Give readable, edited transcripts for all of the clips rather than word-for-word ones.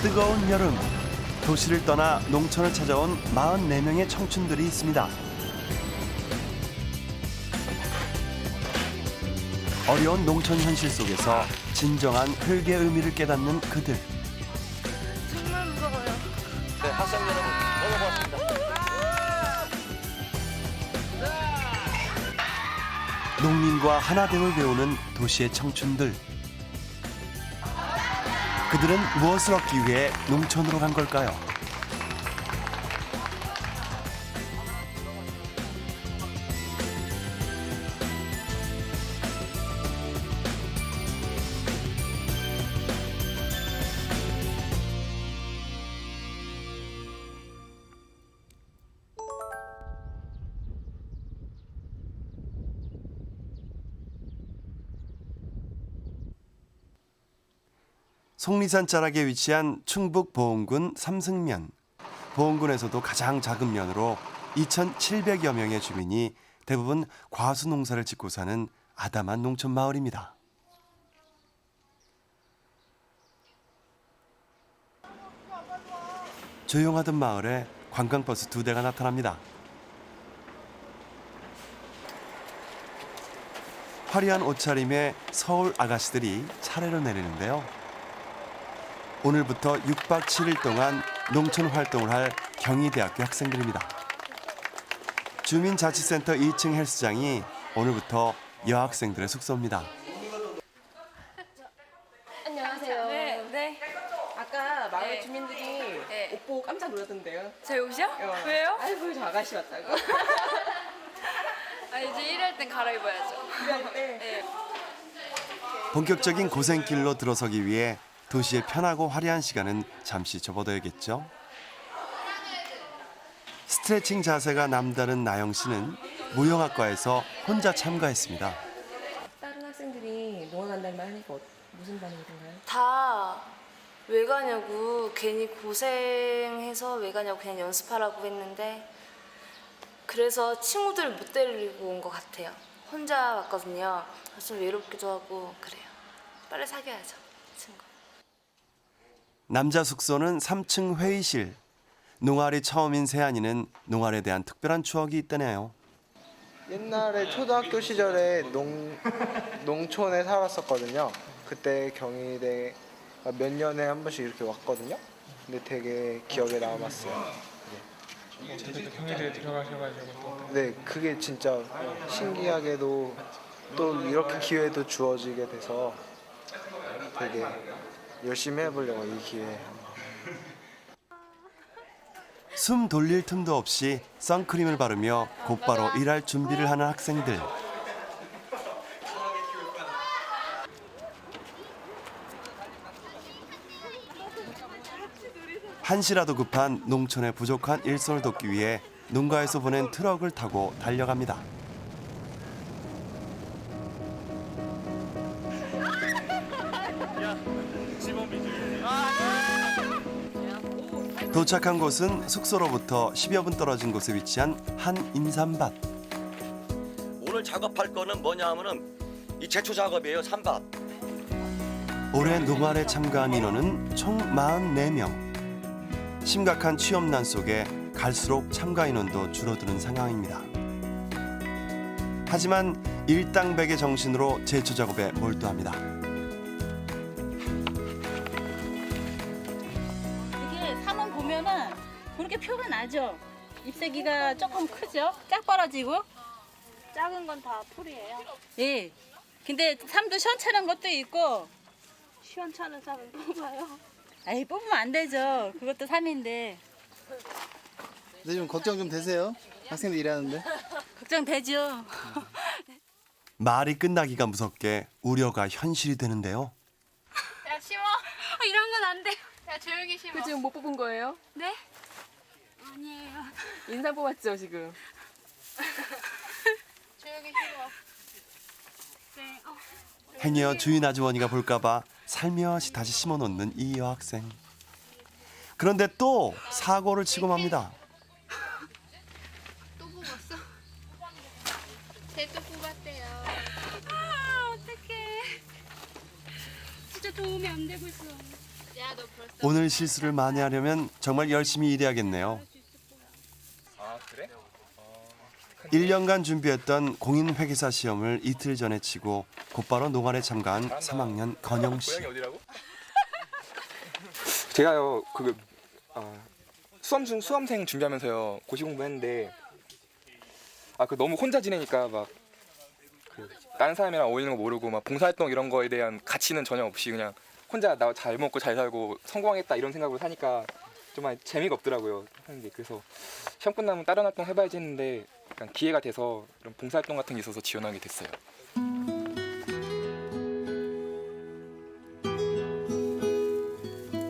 뜨거운 여름, 도시를 떠나 농촌을 찾아온 44명의 청춘들이 있습니다. 어려운 농촌 현실 속에서 진정한 흙의 의미를 깨닫는 그들. 정말 무서워요. 네, 학생 여러분, 너무 고맙습니다. 농민과 하나됨을 배우는 도시의 청춘들. 그들은 무엇을 얻기 위해 농촌으로 간 걸까요? 속리산 자락에 위치한 충북 보은군 삼승면. 보은군에서도 가장 작은 면으로 2,700여 명의 주민이 대부분 과수 농사를 짓고 사는 아담한 농촌 마을입니다. 조용하던 마을에 관광버스 2대가 나타납니다. 화려한 옷차림의 서울 아가씨들이 차례로 내리는데요. 오늘부터 6박 7일 동안 농촌 활동을 할 경희대학교 학생들입니다. 주민자치센터 2층 헬스장이 오늘부터 여학생들의 숙소입니다. 안녕하세요. 네. 아까 마을 네. 주민들이 네. 옷 보고 깜짝 놀랐던데요. 제 옷이요? 왜요? 아이고 저 아가씨 왔다고. 아, 이제 일할 땐 갈아입어야죠. 네. 본격적인 고생길로 들어서기 위해 도시의 편하고 화려한 시간은 잠시 접어둬야겠죠. 스트레칭 자세가 남다른 나영 씨는 무용학과에서 혼자 참가했습니다. 다른 학생들이 농원 간다는 말 하니까 무슨 반응이던가요? 다 왜 가냐고 괜히 고생해서 왜 가냐고 그냥 연습하라고 했는데 그래서 친구들 못 데리고 온 것 같아요. 혼자 왔거든요. 좀 외롭기도 하고 그래요. 빨리 사귀어야죠, 친구. 남자 숙소는 3층 회의실. 농활이 처음인 세안이는 농활에 대한 특별한 추억이 있다네요. 옛날에 초등학교 시절에 농촌에 살았었거든요. 그때 경희대 몇 년에 한 번씩 이렇게 왔거든요. 근데 되게 기억에 남았어요. 저도 경희대에 들어가셔가지고 또 네, 그게 진짜 신기하게도 또 이렇게 기회도 주어지게 돼서 되게 열심히 해보려고 이 기회에. 숨 돌릴 틈도 없이 선크림을 바르며 곧바로 일할 준비를 하는 학생들. 한시라도 급한 농촌의 부족한 일손을 돕기 위해 농가에서 보낸 트럭을 타고 달려갑니다. 도착한 곳은 숙소로부터 10여 분 떨어진 곳에 위치한 한 임산밭. 오늘 작업할 거는 뭐냐 하면은 이 제초 작업이에요, 산밭. 올해 농활에 참가한 인원은 총 44명. 심각한 취업난 속에 갈수록 참가 인원도 줄어드는 상황입니다. 하지만 일당백의 정신으로 제초 작업에 몰두합니다. 이게 사면 보면은 그렇게 표가 나죠. 잎새기가 조금 크죠. 짝 벌어지고. 작은 건 다 풀이에요. 예. 근데 삶도 시원찮은 것도 있고. 시원찮은 쌀은 뽑아요. 에이 뽑으면 안 되죠. 그것도 삶인데. 근데 좀 걱정 좀 되세요? 학생들 일하는데. 걱정되죠. 말이 끝나기가 무섭게 우려가 현실이 되는데요. 야, 심어. 이런 건 안 돼. 야, 조용히 심어. 그 지금 못 뽑은 거예요? 네? 아니에요. 인삼 뽑았죠 지금. 조용히 심어. 네. 행여 주인 아주머니가 볼까봐 살며시 다시 심어놓는 이 여학생. 그런데 또 사고를 치고 맙니다. 또 뽑았어? 쟤또 뽑았대요. 어떡해. 진짜 도움이 안 되고 있어. 오늘 실수를 만회하려면 정말 열심히 일해야겠네요. 아 그래? 1년간 준비했던 공인회계사 시험을 이틀 전에 치고 곧바로 농활에 참가한 3학년 건영 씨. 고향이 어디라고? 제가요 수험생 준비하면서요 고시 공부했는데 그 너무 혼자 지내니까 막 다른 사람이랑 어울리는 거 모르고 막 봉사활동 이런 거에 대한 가치는 전혀 없이 그냥 혼자 나 잘 먹고 잘 살고 성공하겠다 이런 생각으로 사니까 정말 재미가 없더라고요 하는데. 그래서 시험 끝나면 다른 활동 해봐야지 했는데 약간 기회가 돼서 이런 봉사활동 같은 게 있어서 지원하게 됐어요.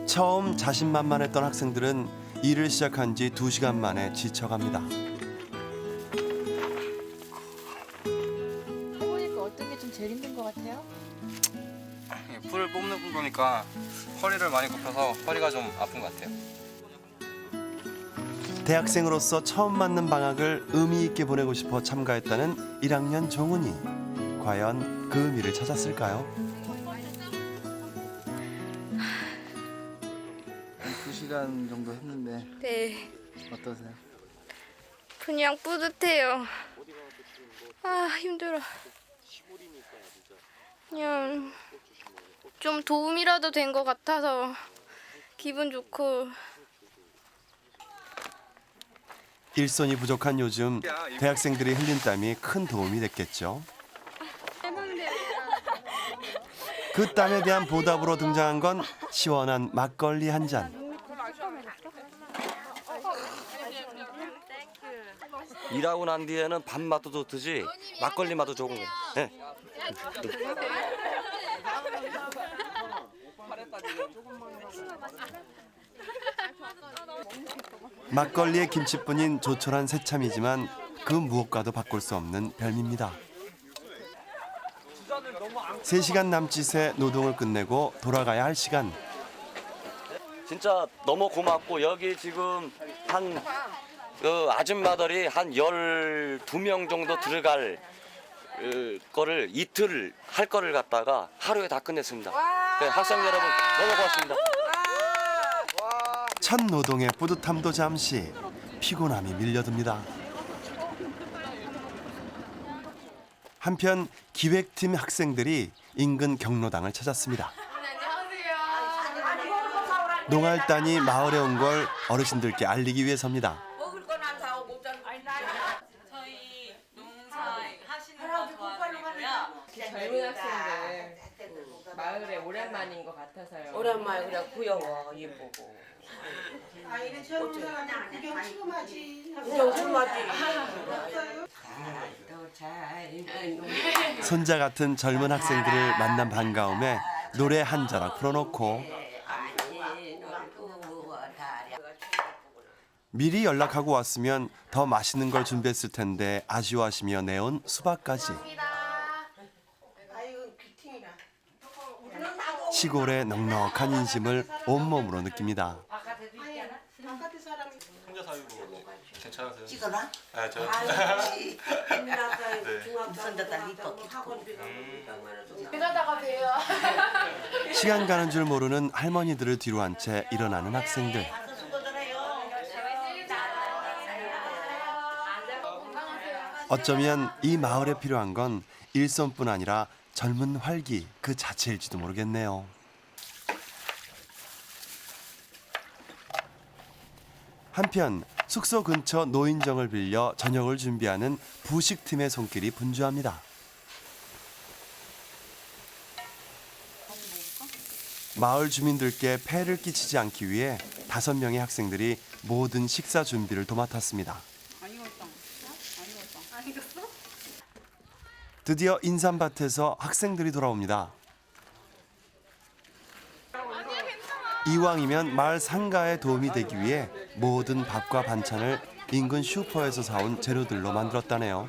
처음 자신만만했던 학생들은 일을 시작한 지 2시간 만에 지쳐갑니다. 해보니까 어떤 게 좀 제일 힘든 것 같아요? 풀을 뽑는 거니까 허리를 많이 굽혀서 허리가 좀 아픈 것 같아요. 대학생으로서 처음 맞는 방학을 의미 있게 보내고 싶어 참가했다는 1학년 종훈이. 과연 그 의미를 찾았을까요? 2시간 정도 했는데 네, 어떠세요? 그냥 뿌듯해요. 아, 힘들어. 그냥 좀 도움이라도 된 것 같아서 기분 좋고. 일손이 부족한 요즘 대학생들이 흘린 땀이 큰 도움이 됐겠죠. 그 땀에 대한 보답으로 등장한 건 시원한 막걸리 한 잔. 일하고 난 뒤에는 밥맛도 좋듯이 막걸리 맛도 좋은 거예요. 네. 막걸리의 김치뿐인 조촐한 새참이지만 그 무엇과도 바꿀 수 없는 별미입니다. 3시간 남짓의 노동을 끝내고 돌아가야 할 시간. 진짜 너무 고맙고 여기 지금 한 아줌마들이 한 12명 정도 들어갈 거를 이틀 할 거를 갖다가 하루에 다 끝냈습니다. 네, 학생 여러분 너무 고맙습니다. 첫 노동의 뿌듯함도 잠시, 피곤함이 밀려듭니다. 한편 기획팀 학생들이 인근 경로당을 찾았습니다. 농활단이 마을에 온 걸 어르신들께 알리기 위해서입니다. 저희 농사 하시는 거 도와드리고요. 젊은 학생들 마을에 오랜만인 것 같아서요. 오랜만에 그냥 구여워 예쁘고 구경 좀 하지. 손자 같은 젊은 학생들을 만난 반가움에 노래 한 자락 풀어놓고 미리 연락하고 왔으면 더 맛있는 걸 준비했을 텐데 아쉬워하시며 내온 수박까지. 시골의 넉넉한 인심을 온몸으로 느낍니다. 혼자 살고 괜찮으세요? 찍어라. 아 저. 손자딸 이뻐. 일하다가 봬요. 시간 가는 줄 모르는 할머니들을 뒤로 한 채 일어나는 학생들. 어쩌면 이 마을에 필요한 건 일손뿐 아니라 젊은 활기 그 자체일지도 모르겠네요. 한편 숙소 근처 노인정을 빌려 저녁을 준비하는 부식팀의 손길이 분주합니다. 마을 주민들께 폐를 끼치지 않기 위해 5명의 학생들이 모든 식사 준비를 도맡았습니다. 드디어 인삼밭에서 학생들이 돌아옵니다. 이왕이면 마을 상가에 도움이 되기 위해 모든 밥과 반찬을 인근 슈퍼에서 사온 재료들로 만들었다네요.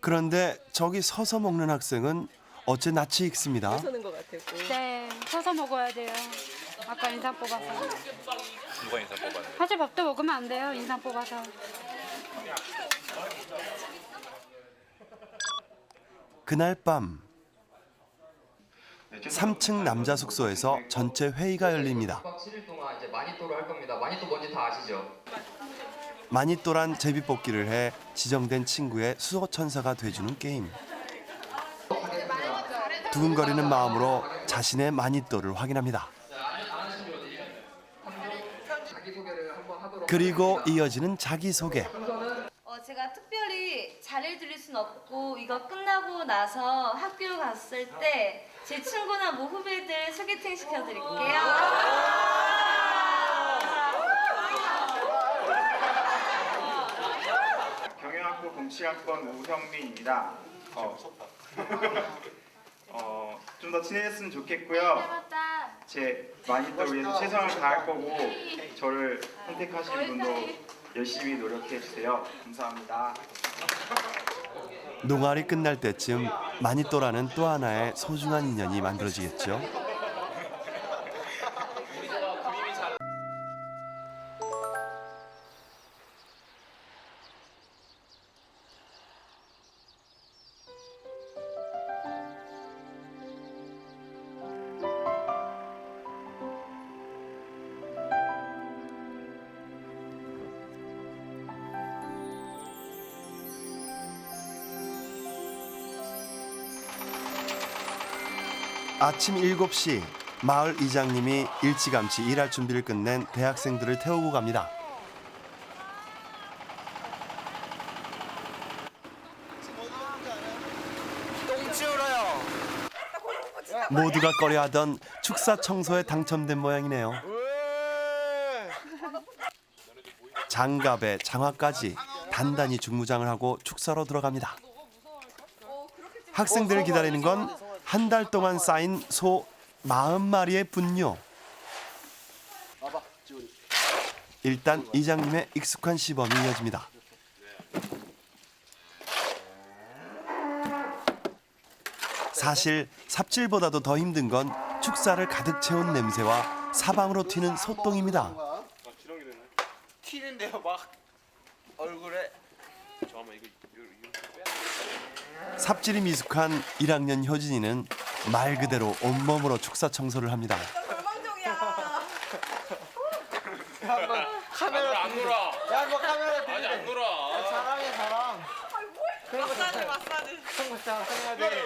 그런데 저기 서서 먹는 학생은 어째 낯이 익습니다. 서는 것 같았고. 네, 서서 먹어야 돼요. 아까 인삼 뽑아서. 누가 인사 뽑아요? 사실 밥도 먹으면 안 돼요. 인삼 뽑아서. 그날 밤 3층 남자 숙소에서 전체 회의가 열립니다. 7일 동안 이제 마니또를 할 겁니다. 마니또 뭔지 다 아시죠? 마니또란 제비뽑기를 해 지정된 친구의 수호천사가 돼주는 게임. 두근거리는 마음으로 자신의 마니또를 확인합니다. 그리고 이어지는 자기소개. 제가 특별히 잘해드릴 순 없고 이거 끝나고 나서 학교 갔을 때 제 친구나 뭐 후배들 소개팅 시켜드릴게요. 경영학부 공치학번 우형민입니다. 좀 더 친해졌으면 좋겠고요. 제 마니또를 위해서 최선을 다할 거고 저를 선택하신 분도 열심히 노력해 주세요. 감사합니다. 농활이 끝날 때쯤 마니또라는 또 하나의 소중한 인연이 만들어지겠죠. 아침 7시 마을 이장님이 일찌감치 일할 준비를 끝낸 대학생들을 태우고 갑니다. 모두가 꺼려하던 축사 청소에 당첨된 모양이네요. 장갑에 장화까지 단단히 중무장을 하고 축사로 들어갑니다. 학생들을 기다리는 건 한 달 동안 쌓인 소 40마리의 분뇨. 일단 이장님의 익숙한 시범이 이어집니다. 사실 삽질보다도 더 힘든 건 축사를 가득 채운 냄새와 사방으로 튀는 소똥입니다. 튀는데요 막 얼굴에. 삽질이 미숙한 1학년 효진이는 말 그대로 온몸으로 축사 청소를 합니다. 카메라 안 놀아. 야, 뭐 카메라 들이대. 아니 안 놀아. 사랑해 사랑. 마사지. 해야 돼.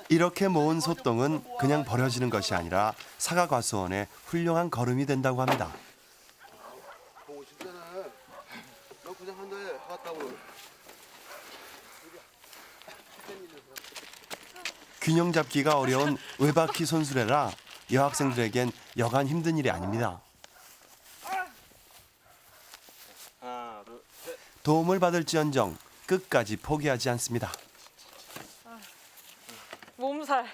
이렇게 모은 소똥은 그냥 버려지는 것이 아니라 사과과수원의 훌륭한 거름이 된다고 합니다. 너 그냥 한 달에 하갔다고. 균형 잡기가 어려운 외바퀴 손수레라 여학생들에겐 여간 힘든 일이 아닙니다. 도움을 받을지언정 끝까지 포기하지 않습니다. 몸살.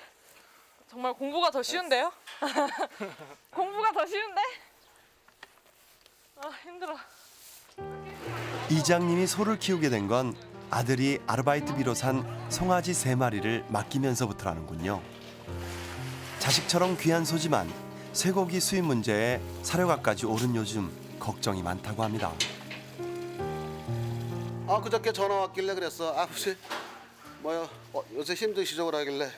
정말 공부가 더 쉬운데요? 공부가 더 쉬운데? 아, 힘들어. 이장님이 소를 키우게 된 건 아들이 아르바이트비로 산 송아지 3마리를 맡기면서부터라는군요. 자식처럼 귀한 소지만 쇠고기 수입 문제에 사료가까지 오른 요즘 걱정이 많다고 합니다. 그저께 전화 왔길래 그랬어. 아버지 뭐요? 요새 힘드시죠? 그러길래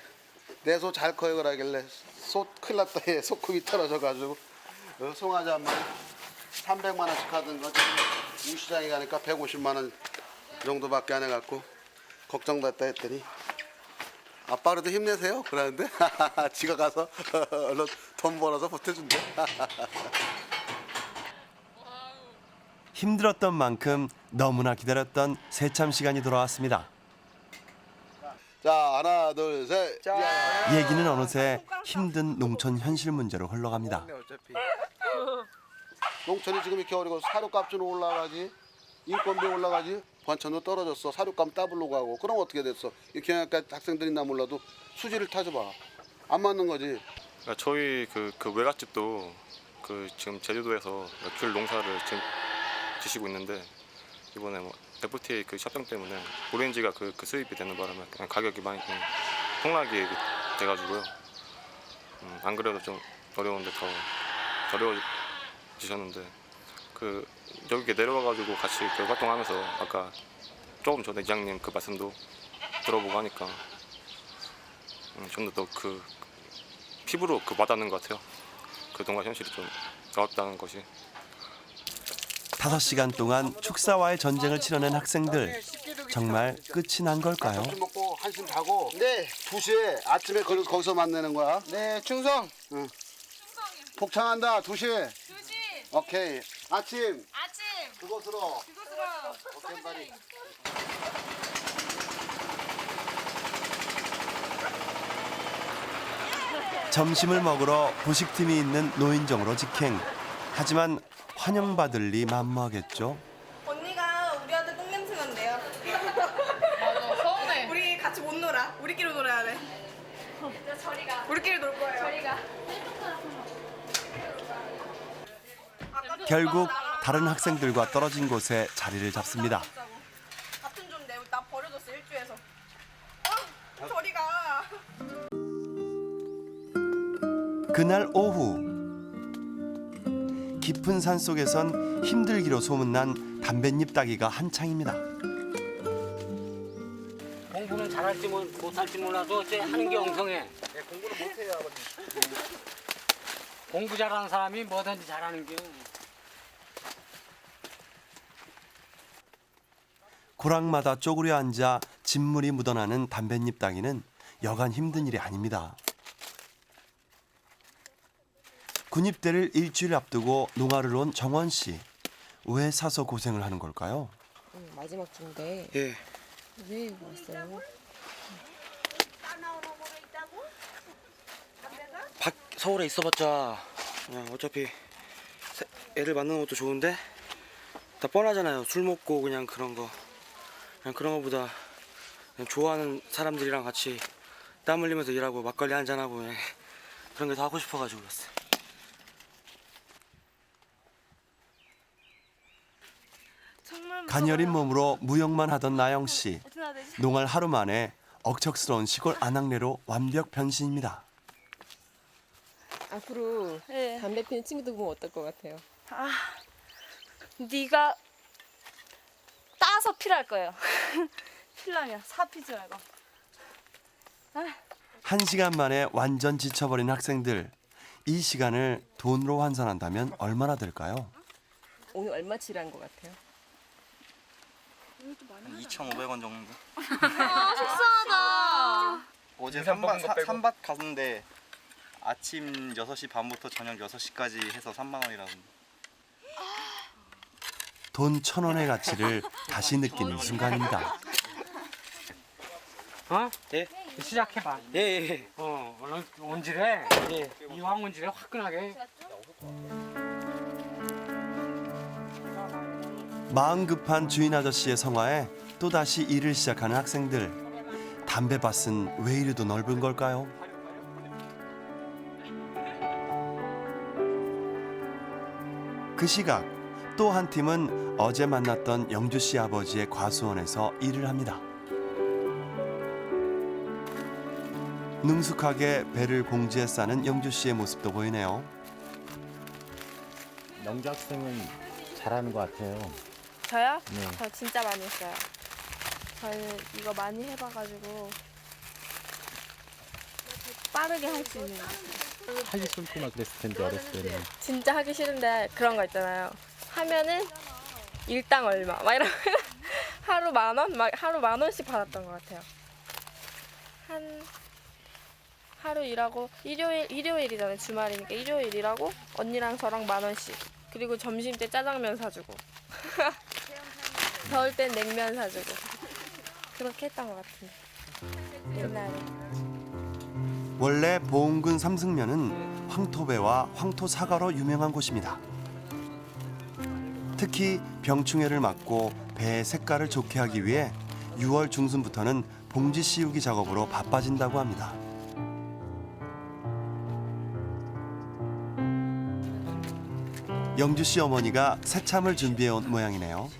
내 소 잘 커요 그러길래 소 큰일 났다 해. 소금이 떨어져가지고 송아지 한 마리 300만 원씩 하던 거 우시장에 가니까 150만 원 정도밖에 안 해갖고 걱정됐다 했더니 아빠 그래도 힘내세요 그러는데 지가 가서 얼른 돈 벌어서 보태준대. 힘들었던 만큼 너무나 기다렸던 새참 시간이 돌아왔습니다. 자 하나 둘 셋. 얘기는 어느새 힘든 농촌 현실 문제로 흘러갑니다. 농촌이 지금 이렇게 어리고 사료값 좀 올라가지, 인건비 올라가지, 반찬도 떨어졌어. 사료값 따블로 하고 그럼 어떻게 됐어? 이렇게 하니까 학생들이나 몰라도 수지를 타줘봐. 안 맞는 거지. 그러니까 저희 그 외갓집도 지금 제주도에서 귤 농사를 지금 지시고 있는데 이번에 뭐 FTA 협정 때문에 오렌지가 수입이 되는 바람에 그냥 가격이 많이 폭락이 돼가지고요. 안 그래도 좀 어려운데 더 어려워지셨는데 여기 내려와가지고 같이 활동하면서 아까 조금 전에 이장님 그 말씀도 들어보고 하니까 좀 더 그 피부로 그 와닿는 것 같아요. 그 농가 현실이 좀 어렵다는 것이. 5시간 동안 축사와의 전쟁을 치러낸 학생들. 정말 끝이 난 걸까요? 점심 먹고 한숨 자고. 네. 2시에 아침에 거기서 만나는 거야. 네, 충성. 응. 복창한다. 2시에. 2시. 오케이. 아침. 아침. 그곳으로. 그곳으로. 오케이, 빨리. 점심을 먹으러 부식팀이 있는 노인정으로 직행. 하지만 환영받을 리 만무하겠죠. 언니가 우리한테 똥냄새 난대요. 맞아, 서운해. 우리 같이 못 놀아. 우리끼리 놀아야 돼. 저리 가. 우리끼리 놀 거예요. 저리 가. 결국 다른 학생들과 떨어진 곳에 자리를 잡습니다. 같은 좀 내. 나 버려졌어 일주에서. 저리 가. 그날 오후 깊은 산 속에선 힘들기로 소문난 담뱃잎 따기가 한창입니다. 공부는 잘할지 못할지 몰라도 어째 하는 게 엉성해. 공부는 못해요, 아버님. 공부 잘하는 사람이 뭐든지 잘하는 게. 고랑마다 쪼그려 앉아 진물이 묻어나는 담뱃잎 따기는 여간 힘든 일이 아닙니다. 군입대를 일주일 앞두고 농아를 온 정원 씨. 왜 사서 고생을 하는 걸까요? 마지막 주인데 예. 왜 왔어요? 서울에 있어봤자 그냥 어차피 애들 만나는 것도 좋은데 다 뻔하잖아요. 술 먹고 그냥 그런 거보다 그냥 좋아하는 사람들이랑 같이 땀 흘리면서 일하고 막걸리 한잔하고 그냥 그런 게 다 하고 싶어가지고 그랬어요. 가녀린 몸으로 무역만 하던 나영 씨. 농활 하루 만에 억척스러운 시골 안악내로 완벽 변신입니다. 앞으로 담배 피는 친구들 보면 어떨 것 같아요? 네가 따서 필요할 거예요. 필라면 사 피지 말고. 1시간 만에 완전 지쳐버린 학생들. 이 시간을 돈으로 환산한다면 얼마나 될까요? 오늘 얼마치를 한 것 같아요? 2,500원 정도. 속상하다. 어제 산밭 갔는데 아침 6시 반부터 저녁 6시까지 해서 3만 원이라던데. 돈 1,000원의 가치를 다시 느끼는 순간입니다. 어? 예? 시작해봐. 예. 얼른 온질해. 예. 이왕 온질해 화끈하게. 마음 급한 주인 아저씨의 성화에 또다시 일을 시작하는 학생들. 담배밭은 왜 이리도 넓은 걸까요? 그 시각 또 한 팀은 어제 만났던 영주 씨 아버지의 과수원에서 일을 합니다. 능숙하게 배를 공지에 싸는 영주 씨의 모습도 보이네요. 영주 학생은 잘하는 것 같아요. 저요? 네. 저 진짜 많이 했어요. 저는 이거 많이 해봐가지고 빠르게 할 수 있는 거 같아요. 하기 싫구나 그랬을 텐데 어렸을 때는. 진짜 하기 싫은데 그런 거 있잖아요. 하면은 일당 얼마 막 이러면 하루 10,000원? 막 하루 10,000원씩 받았던 것 같아요. 하루 일하고 일요일이잖아요. 주말이니까 일요일 일하고 언니랑 저랑 10,000원씩. 그리고 점심 때 짜장면 사주고 더울 땐 냉면 사주고 그렇게 했던 것 같은데 옛날에. 원래 보은군 삼승면은 황토배와 황토사과로 유명한 곳입니다. 특히 병충해를 막고 배의 색깔을 좋게 하기 위해 6월 중순부터는 봉지 씌우기 작업으로 바빠진다고 합니다. 영주 씨 어머니가 새참을 준비해 온 모양이네요.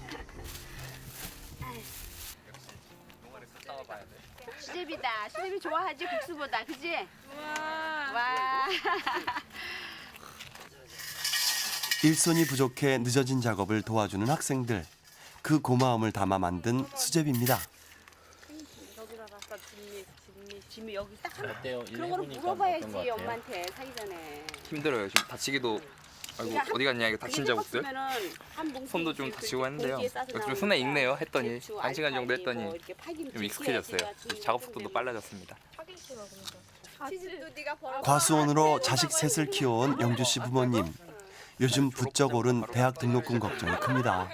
시집이다. 시집이 좋아하지 국수보다, 그지? 와. 일손이 부족해 늦어진 작업을 도와주는 학생들. 그 고마움을 담아 만든 수제비입니다. 짐이 여기 딱 하나. 어때요? 그런 거를 물어봐야지 엄마한테 사기 전에. 힘들어요. 지금 다치기도 아이고 어디 갔냐 이거 다친 자국들. 손도 좀 다치고 했는데요. 좀 손에 익네요 했더니 1시간 정도 했더니 좀 익숙해졌어요. 작업 속도도 빨라졌습니다. 과수원으로 자식 셋을 키워온 영주 씨 부모님. 요즘 부쩍 오른 대학 등록금 걱정이 큽니다.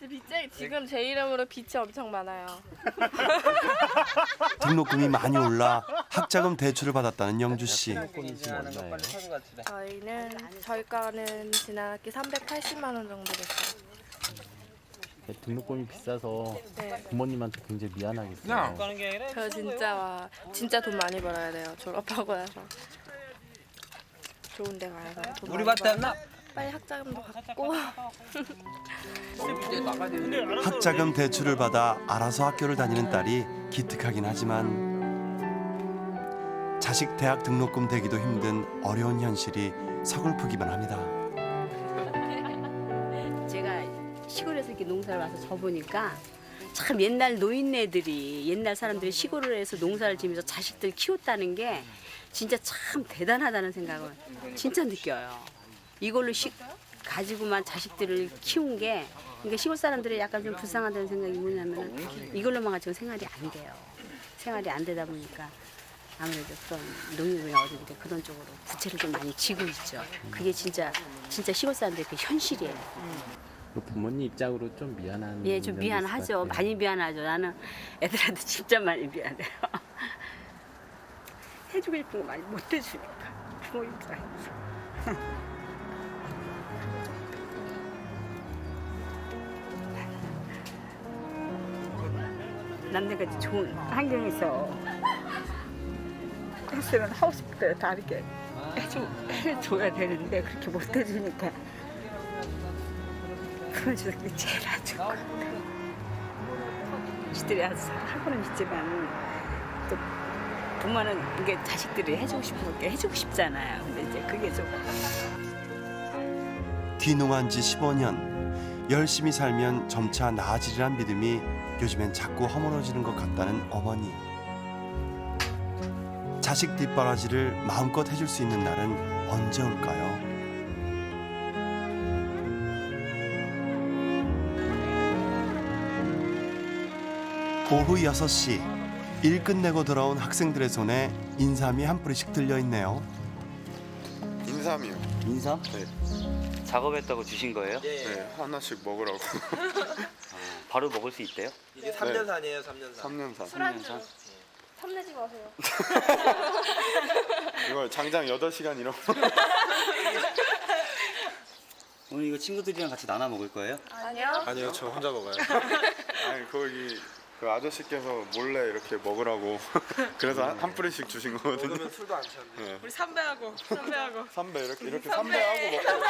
빚쟁이 지금 제 이름으로 빚이 엄청 많아요. 등록금이 많이 올라 학자금 대출을 받았다는 영주 씨. 저희 과는 지난 학기 380만 원 정도 됐어요. 등록금이 비싸서 네. 부모님한테 굉장히 미안하겠어요. 저 진짜 돈 많이 벌어야 돼요. 졸업하고 나서 좋은 데 가서 돈 많이 벌어서 빨리 학자금도 받고. 학자금 대출을 받아 알아서 학교를 다니는 딸이 기특하긴 하지만 자식 대학 등록금 대기도 힘든 어려운 현실이 서글프기만 합니다. 제가 시골에서 이렇게 농사를 와서 져보니까 참 옛날 노인네들이 옛날 사람들이 시골에서 농사를 지면서 자식들 키웠다는 게 진짜 참 대단하다는 생각을 진짜 느껴요. 이걸로 가지고만 자식들을 키운 게 그러니까 시골 사람들이 약간 좀 불쌍하다는 생각이 뭐냐면 이걸로만 가지고 생활이 안 돼요. 생활이 안 되다 보니까 아무래도 그런 농협이나 어딘데 그런 쪽으로 부채를 좀 많이 지고 있죠. 그게 진짜 시골 사람들의 그 현실이에요. 부모님 입장으로 좀 미안한. 예, 좀 점이 있을 것 미안하죠. 같아요. 많이 미안하죠. 나는 애들한테 진짜 많이 미안해요. 해주고 싶은 거 많이 못 해주니까 부모 입장에서. 남들같이 좋은 환경에서 했으면 하고 싶을 때 다 이렇게 해줘야 되는데 그렇게 못 해주니까 그래서 그게 제일 안 좋은 것 같아요. 지들이 하고는 있지만 또 부모는 이게 자식들이 해주고 싶은 게 해주고 싶잖아요. 근데 이제 그게 좀 귀농한 지 15년. 열심히 살면 점차 나아지리란 믿음이 요즘엔 자꾸 허물어지는 것 같다는 어머니. 자식 뒷바라지를 마음껏 해줄 수 있는 날은 언제 올까요? 오후 6시. 일 끝내고 돌아온 학생들의 손에 인삼이 한 뿌리씩 들려 있네요. 인삼이요. 인삼? 네. 작업했다고 주신 거예요? 네, 하나씩 먹으라고. 바로 먹을 수 있대요? 이게 3년산이에요, 3년산. 3년산. 술안주. 탐내지 마세요. 이걸 장장 8시간 이런 거. 오늘 이거 친구들이랑 같이 나눠 먹을 거예요? 아니요. 아니요, 저 혼자 먹어요. 아니, 거기 그 아저씨께서 몰래 이렇게 먹으라고 그래서 한 뿌리씩 주신 거거든요. 오늘은 술도 안 취한대. 네. 우리 삼배하고. 삼배 이렇게 삼배하고 먹고.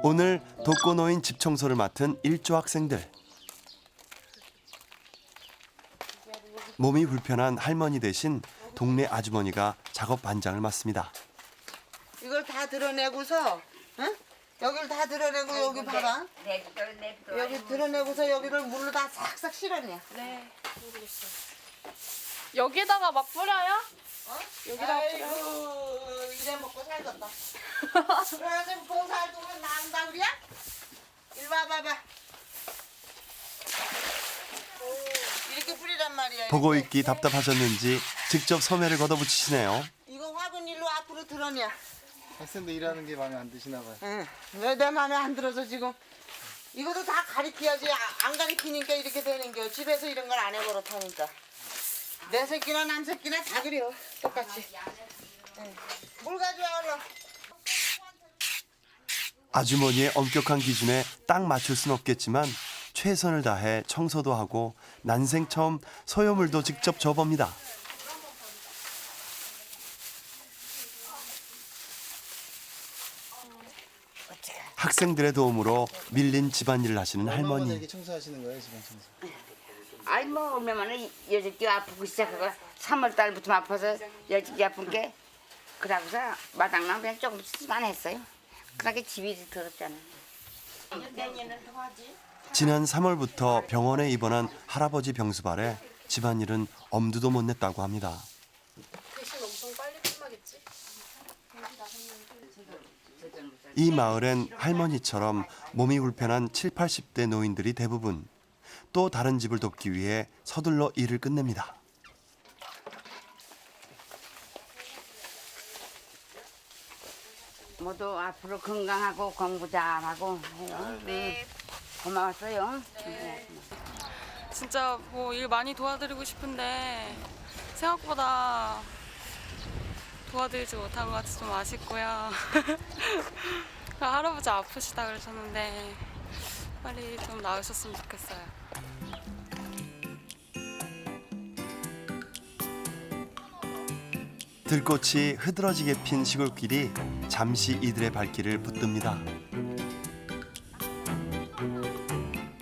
오늘 독거노인 집 청소를 맡은 일조 학생들. 몸이 불편한 할머니 대신 동네 아주머니가 작업 반장을 맡습니다. 이걸 다 드러내고서, 응? 여기를 다 드러내고 여기 봐봐. 여기 드러내고서 여기를 물로 다 싹싹 실어내. 네. 여기다가 막 뿌려요? 여기다가 뿌려요? 아이고, 이래 먹고 살겠다. 그래가지고 봉사활동은 나온다 그래? 이리 와봐봐. 이렇게 뿌리란 말이야. 보고 이렇게. 있기 답답하셨는지 직접 소매를 걷어붙이시네요. 이거 화분 일로 앞으로 드러내. 학생들 일하는 게 마음에 안 드시나 봐요. 응. 왜 내 마음에 안 들어서 지금. 이것도 다 가리켜야지. 안 가리키니까 이렇게 되는 겨. 집에서 이런 걸 안 해버릇하니까. 내 새끼나 남 새끼나 다 그래요. 똑같이. 응. 물 가져와 얼른. 아주머니의 엄격한 기준에 딱 맞출 순 없겠지만 최선을 다해 청소도 하고 난생 처음 소요물도 직접 줘봅니다. 학생들의 도움으로 밀린 집안일을 하시는 얼마만에 할머니. 이렇게 청소하시는 거예요, 집안 청소? 아이 뭐 오면은 여지기 아프고 시작하고 3월 달부터 아파서 여지기 아픈 게 그러고서 마당만 그냥 조금씩만 했어요. 그러게 집이 더럽잖아요. 내년은 더 하지. 지난 3월부터 병원에 입원한 할아버지 병수발에 집안일은 엄두도 못 냈다고 합니다. 대신 엄청 빨리 끝나겠지? 이 마을엔 할머니처럼 몸이 불편한 7, 80대 노인들이 대부분. 또 다른 집을 돕기 위해 서둘러 일을 끝냅니다. 모두 앞으로 건강하고 공부 잘하고 해요. 네. 고마웠어요. 네. 진짜 뭐 일 많이 도와드리고 싶은데 생각보다 도와드리지 못한 것 같아서 좀 아쉽고요. 할아버지 아프시다 그러셨는데 빨리 좀 나으셨으면 좋겠어요. 들꽃이 흐드러지게 핀 시골길이 잠시 이들의 발길을 붙듭니다.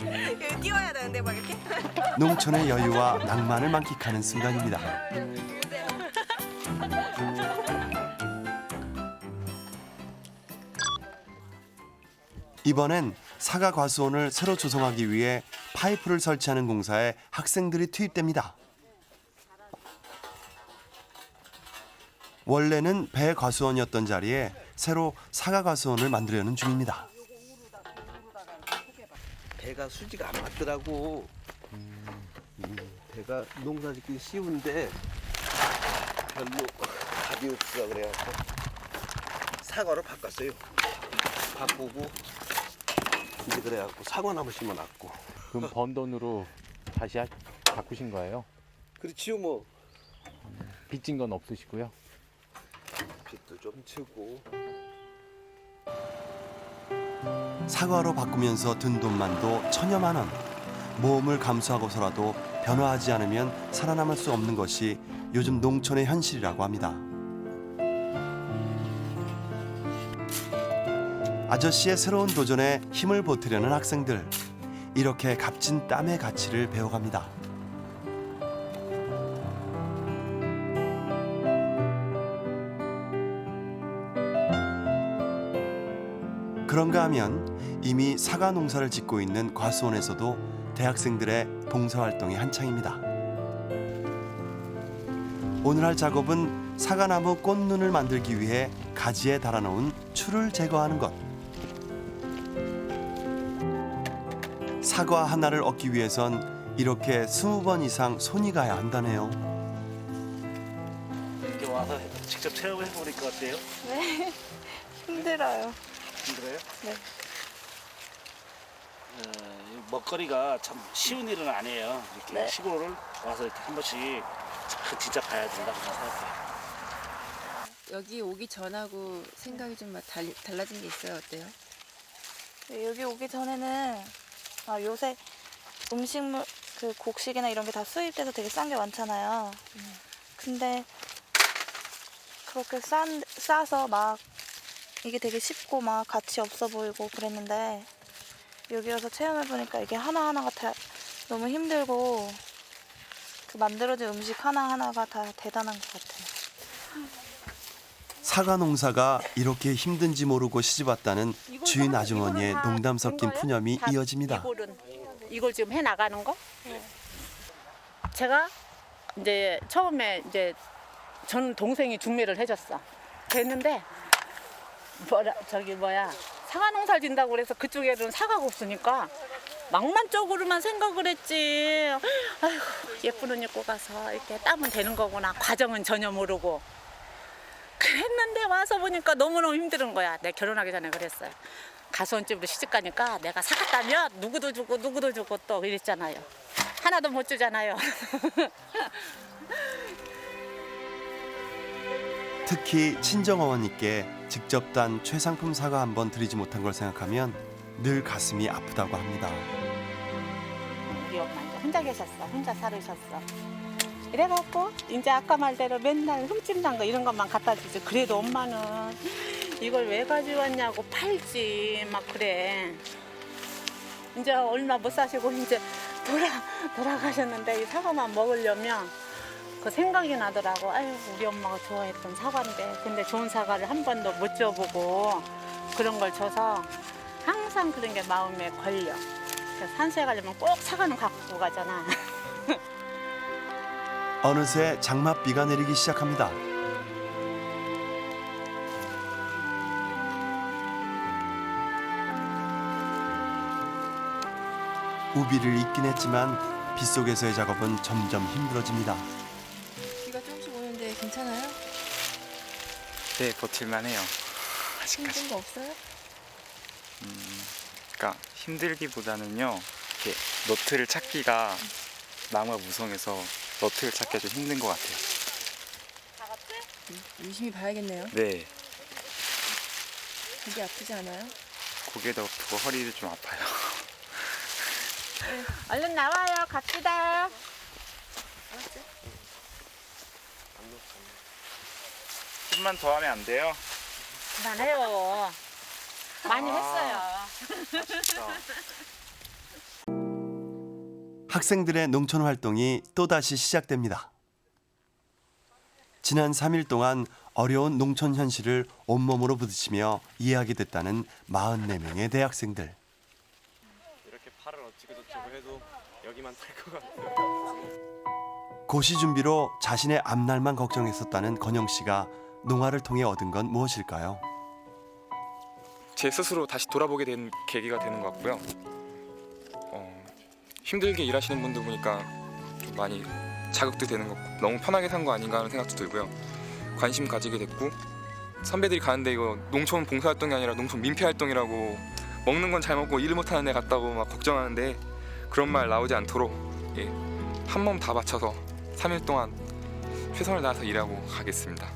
여기 뛰어야 되는데 막 이렇게. 농촌의 여유와 낭만을 만끽하는 순간입니다. 이번엔 사과 과수원을 새로 조성하기 위해 파이프를 설치하는 공사에 학생들이 투입됩니다. 원래는 배 과수원이었던 자리에 새로 사과 과수원을 만들려는 중입니다. 배가 수지가 안 맞더라고. 배가 농사짓기 쉬운데 별로 답이 없어 그래갖고 사과로 바꿨어요. 바꾸고 이제 그래갖고 사과나무 심어놨고. 그럼 번 돈으로 다시 바꾸신 거예요? 그렇지요 뭐. 빚진 건 없으시고요? 빚도 좀 지고. 사과로 바꾸면서 든 돈만도 1,000여만 원. 모험을 감수하고서라도 변화하지 않으면 살아남을 수 없는 것이 요즘 농촌의 현실이라고 합니다. 아저씨의 새로운 도전에 힘을 보태려는 학생들. 이렇게 값진 땀의 가치를 배워갑니다. 그런가 하면 이미 사과 농사를 짓고 있는 과수원에서도 대학생들의 봉사활동이 한창입니다. 오늘 할 작업은 사과나무 꽃눈을 만들기 위해 가지에 달아놓은 추를 제거하는 것. 사과 하나를 얻기 위해선 이렇게 20번 이상 손이 가야 한다네요. 이렇게 와서 직접 체험해 보니까 어때요? 네. 힘들어요. 힘들어요? 네. 먹거리가 참 쉬운 일은 아니에요. 이렇게 네. 시골을 와서 이렇게 한 번씩 진짜 봐야 된다고 생각해요. 여기 오기 전하고 생각이 좀 달라진 게 있어요. 어때요? 네, 여기 오기 전에는 요새 음식물 그 곡식이나 이런 게 다 수입돼서 되게 싼 게 많잖아요. 근데 그렇게 싸서 막 이게 되게 쉽고 막 가치 없어 보이고 그랬는데 여기 와서 체험해 보니까 이게 하나하나가 다 너무 힘들고 그 만들어진 음식 하나하나가 다 대단한 것 같아요. 사과 농사가 이렇게 힘든지 모르고 시집왔다는 주인 아주머니의 농담 섞인 푸념이 이어집니다. 이걸 지금 해 나가는 거? 제가 이제 처음에 이제 전 동생이 준비를 해줬어. 그랬는데 사과 농사를 진다고 그래서 그쪽에는 사과가 없으니까 망만 쪽으로만 생각을 했지. 아이고 예쁜 옷 입고 가서 이렇게 따면 되는 거구나. 과정은 전혀 모르고. 그랬는데 와서 보니까 너무너무 힘든 거야. 내가 결혼하기 전에 그랬어요. 가수원집으로 시집 가니까 내가 사과 따면 누구도 주고 또 이랬잖아요. 하나도 못 주잖아요. 특히 친정어머니께 직접 딴 최상품 사과 한 번 드리지 못한 걸 생각하면 늘 가슴이 아프다고 합니다. 우리 엄마 이제 혼자 계셨어. 혼자 살으셨어. 이래갖고 이제 아까 말대로 맨날 흠집 난 거 이런 것만 갖다 주지. 그래도 엄마는 이걸 왜 가져왔냐고 팔지 막 그래. 이제 얼마 못 사시고 이제 돌아가셨는데 이 사과만 먹으려면 그 생각이 나더라고. 아유 우리 엄마가 좋아했던 사과인데 근데 좋은 사과를 한 번도 못 줘보고 그런 걸 줘서 항상 그런 게 마음에 걸려. 그래서 산수에 가려면 꼭 사과는 갖고 가잖아. 어느새 장맛비가 내리기 시작합니다. 우비를 입긴 했지만 빗속에서의 작업은 점점 힘들어집니다. 비가 조금씩 오는데 괜찮아요? 네, 버틸만해요. 아직까지. 힘든 거 없어요? 그러니까 힘들기보다는요. 이렇게 너트를 찾기가 나무가 무성해서 너트를 찾기가 좀 힘든 것 같아요. 유심히 봐야겠네요. 네, 고기 아프지 않아요? 고개도 아프고 허리도 좀 아파요. 얼른 나와요. 갑시다. 좀만 더 하면 안 돼요? 그만해요. 많이 했어요. 학생들의 농촌 활동이 또다시 시작됩니다. 지난 3일 동안 어려운 농촌 현실을 온몸으로 부딪히며 이해하게 됐다는 44명의 대학생들. 이렇게 팔을 어찌고 저찌고 해도 여기만 탈 것 같아요. 고시 준비로 자신의 앞날만 걱정했었다는 건영 씨가 농화를 통해 얻은 건 무엇일까요? 제 스스로 다시 돌아보게 된 계기가 되는 것 같고요. 힘들게 일하시는 분들 보니까 좀 많이 자극도 되는 것 같고 너무 편하게 산 거 아닌가 하는 생각도 들고요. 관심 가지게 됐고 선배들이 가는데 이거 농촌 봉사활동이 아니라 농촌 민폐활동이라고 먹는 건 잘 먹고 일을 못하는 애 같다고 막 걱정하는데 그런 말 나오지 않도록 한 몸 다 바쳐서 3일 동안 최선을 다해서 일하고 가겠습니다.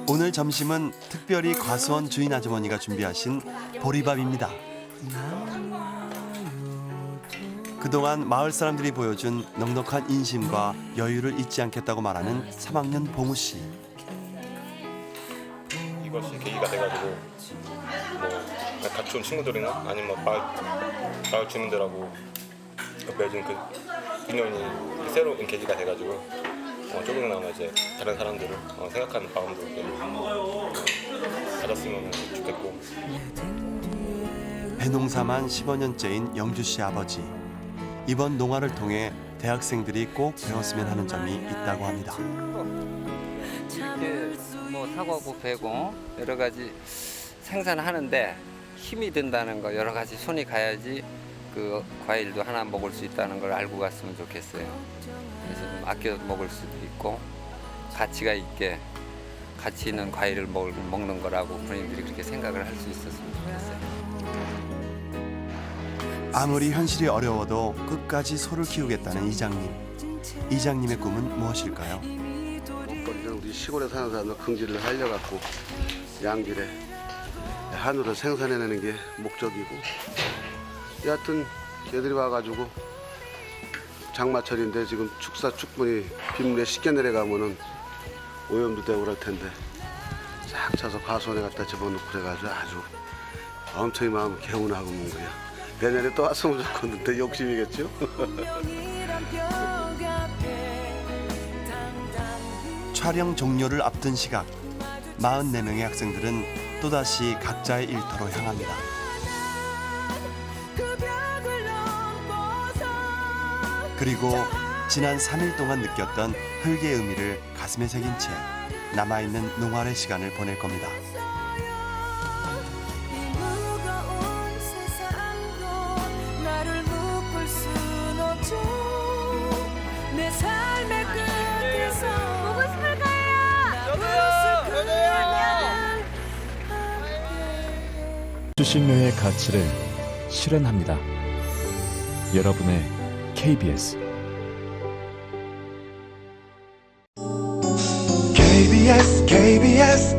오늘 점심은 특별히 과수원 주인 아주머니가 준비하신 보리밥입니다. 그동안 마을 사람들이 보여준 넉넉한 인심과 여유를 잊지 않겠다고 말하는 3학년 봉우 씨. 이것이 계기가 돼가지고 뭐 같이 온 친구들이나 아니면 마을 주민들하고 맺은 그 인연이 새로운 계기가 돼가지고 조금이나마 이제 다른 사람들을 생각하는 마음도 가졌으면 좋겠고. 배농사만 15년째인 영주 씨 아버지. 이번 농화를 통해 대학생들이 꼭 배웠으면 하는 점이 있다고 합니다. 이렇게 뭐 사과고 배고 여러 가지 생산하는데 힘이 든다는 거 여러 가지 손이 가야지 그 과일도 하나 먹을 수 있다는 걸 알고 갔으면 좋겠어요. 그래서 좀 아껴 먹을 수도 있고 가치가 있게 가치 있는 과일을 먹는 거라고 부모님들이 그렇게 생각을 할 수 있었으면 좋겠어요. 아무리 현실이 어려워도 끝까지 소를 키우겠다는 이장님. 이장님의 꿈은 무엇일까요? 우리 시골에 사는 사람들 긍지를 살려갖고 양질에 한우를 생산해내는 게 목적이고 여하튼 걔들이 와가지고 장마철인데 지금 축분이 빗물에 씻겨 내려가면은 오염도 되고 그럴 텐데 싹 차서 과수원에 갖다 집어넣고 그래가지고 아주 엄청 마음 개운하고 문 거야. 내년에 또 왔으면 좋겠는데 욕심이겠죠? 촬영 종료를 앞둔 시각 44명의 학생들은 또다시 각자의 일터로 향합니다. 그리고 지난 3일 동안 느꼈던 흙의 의미를 가슴에 새긴 채 남아있는 농활의 시간을 보낼 겁니다. 주식료의 가치를 실현합니다. 여러분의 KBS KBS